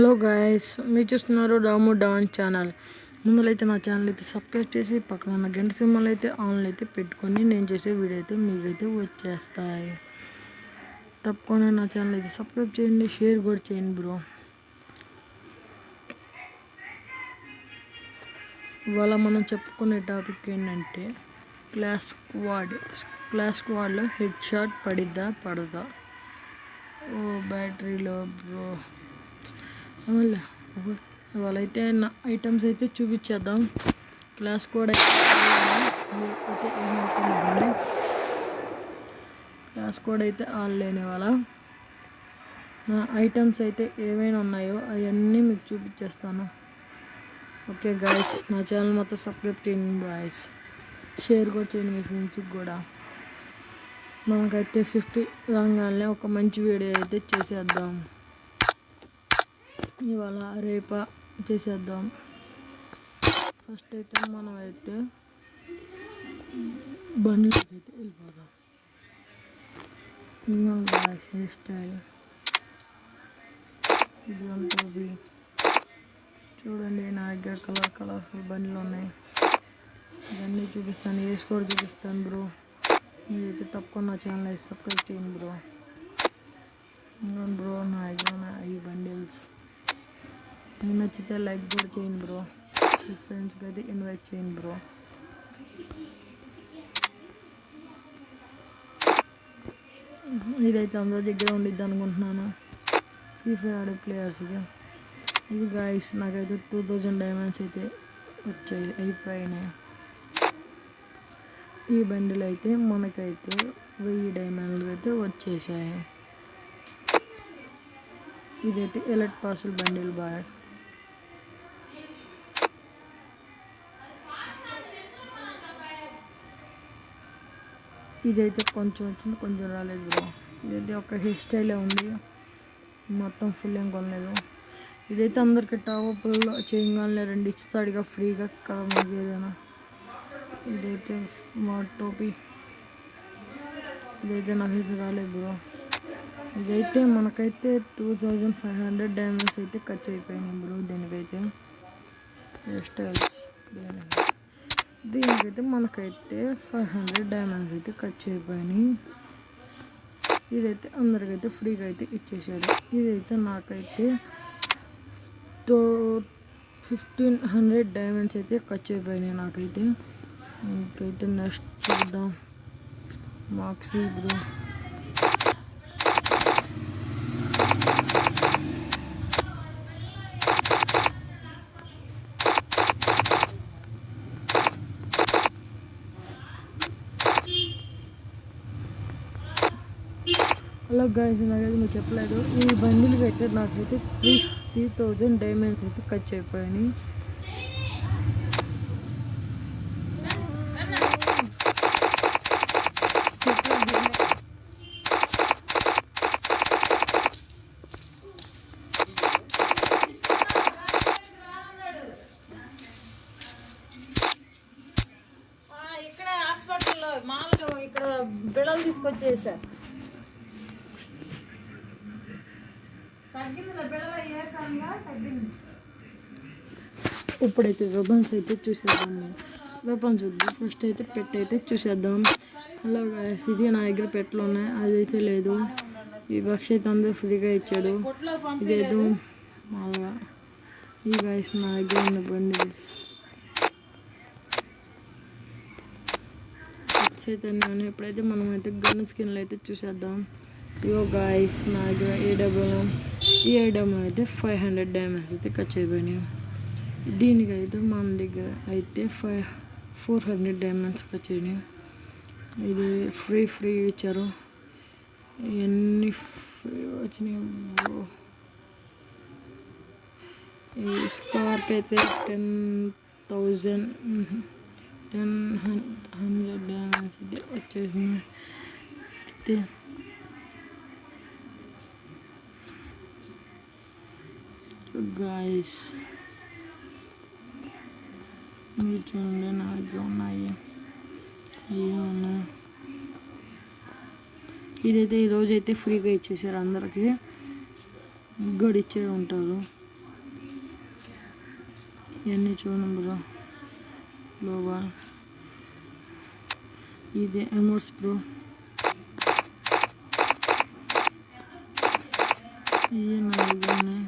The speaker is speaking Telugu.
హలో గాయస్, మీరు చూస్తున్నారు రాము డాన్ ఛానల్. ముందులైతే నా ఛానల్ అయితే సబ్స్క్రైబ్ చేసి పక్కన ఉన్న గంట సింబల్ అయితే ఆన్లో అయితే పెట్టుకొని నేను చేసే వీడియో అయితే మీకైతే వచ్చేస్తాయి. తప్పకుండా నా ఛానల్ అయితే సబ్స్క్రైబ్ చేయండి, షేర్ కూడా చేయండి బ్రో. ఇవాళ మనం చెప్పుకునే టాపిక్ ఏంటంటే క్లాస్ స్క్వాడ్లో హెడ్ షాట్ పడిద్దా పడదా. ఓ బ్యాటరీలో బ్రో వాళ్ళైతే నా ఐటమ్స్ అయితే చూపించేద్దాం. క్లాస్ కూడా అయితే ఏమనుకున్నారండి, క్లాస్ కూడా అయితే ఆన్లైన్ వాళ్ళ నా ఐటమ్స్ అయితే ఏమైనా ఉన్నాయో అవన్నీ మీకు చూపించేస్తాను. ఓకే గాయస్, నా ఛానల్ మొత్తం సబ్స్క్రైబ్ చేయండి గాయస్, షేర్ కూడా చేయండి మీ ఫ్రెండ్స్కి కూడా. మనకైతే 50 రాగానే ఒక మంచి వీడియో అయితే చేసేద్దాం. ఇవాళ రేపా చేసేద్దాం. ఫస్ట్ అయితే మనం అయితే బండిలోకి అయితే వెళ్ళిపోదాం. హెయిర్ స్టైల్ ఇది చూడండి, నా దగ్గర కలర్ఫుల్ బండ్లు ఉన్నాయి. ఇవన్నీ చూపిస్తాను, వేసి కూడా చూపిస్తాను బ్రో. మీరైతే తప్పకుండా నా ఛానల్ అయితే సబ్స్క్రైబ్ చేయండి బ్రో. బ్రో నా దగ్గర ఈ బండిల్స్ మీకు నచ్చితే లైక్ కూడా చేయండి బ్రో. మీ ఫ్రెండ్స్కి అయితే ఇన్వైట్ చేయండి బ్రో. ఇదైతే అందరి దగ్గర ఉండిద్ది అనుకుంటున్నాను, ఫ్రీ ఫైర్ ఆడే ప్లేయర్స్కి. ఇది గాయస్ నాకైతే 2000 డైమండ్స్ అయితే అయిపోయినాయి. ఈ బండిలు అయితే మనకైతే 1000 డైమండ్లు అయితే వచ్చేసాయి. ఇదైతే ఎలర్ట్ పాసులు బండిల్ బాయ్. ఇదైతే కొంచెం వచ్చింది, కొంచెం రాలేదు బ్రో. ఇదైతే ఒక హెయిర్ స్టైలే ఉంది, మొత్తం ఫుల్ ఏం కొనలేదు. ఇదైతే అందరికి టాప్లో చేయగానే 2 ఇస్తాడుగా ఫ్రీగా కదా మీకు ఏదైనా. ఇదైతే మా టోపీ, ఇదైతే నాకైతే రాలేదు బ్రో. ఇదైతే మనకైతే 2500 డైమండ్స్ అయితే ఖర్చు అయిపోయినాయి బ్రో. దీనికైతే హెయిర్ స్టైల్స్ దీనికైతే మనకైతే 500 డైమండ్స్ అయితే ఖర్చు అయిపోయినాయి. ఇదైతే అందరికైతే ఫ్రీగా అయితే ఇచ్చేసాడు. ఇదైతే నాకైతే 1500 డైమండ్స్ అయితే ఖర్చు అయిపోయినాయి నాకైతే. ఇంకైతే నెక్స్ట్ చూద్దాం మాక్సీ బ్రో. హలో గాయస్, నాకైతే మీకు చెప్పలేదు, ఈ బండిల్కి అయితే నాకైతే 3000 డైమండ్స్ అయితే ఖర్చు అయిపోయినాయి. ఇక్కడ హాస్పిటల్లో మామూలుగా ఇక్కడ బిళ్ళలు తీసుకొచ్చేసారు. ఇప్పుడైతే వెపన్స్ అయితే చూసేద్దాం. వెపన్స్ వద్దు, ఫస్ట్ అయితే పెట్ అయితే చూసేద్దాం. అలా ఇది నా దగ్గర పెట్లు ఉన్నాయి, అదైతే లేదు. ఈ బక్స్ అయితే అందరూ ఫ్రీగా ఇచ్చాడు. ఇదేదో మాగా ఈ గాయస్ నా దగ్గర ఉన్న బండిల్స్ అయితే నేను ఇప్పుడైతే మనం అయితే గన్ స్కిన్లు అయితే చూసేద్దాం. ఇవో గాయస్ నా దగ్గర ఈ ఏడబ్ల్యూ అయితే 500 డైమండ్స్ అయితే ఖర్చు అయిపోయినాయి. దీనికైతే మన దగ్గర అయితే 400 డైమండ్స్ ఖర్చు అయినాయి. ఇది ఫ్రీ ఇచ్చారు. ఎన్ని ఫ్రీ వచ్చినాయి బ్రో. ఈ స్కార్కి అయితే 10,000 డైమండ్స్ అయితే వచ్చేసినాయి. గాయస్ మీరు చూడండి, నా దగ్గర ఉన్నాయి ఏమన్నాయి. ఇదైతే ఈరోజు అయితే ఫ్రీగా ఇచ్చేసారు అందరికీ, గడిచే ఉంటారు. ఇవన్నీ చూడండి బ్రో గ్లోబల్. ఇది ఎమోట్స్ బ్రో, ఇవి 4 ఉన్నాయి.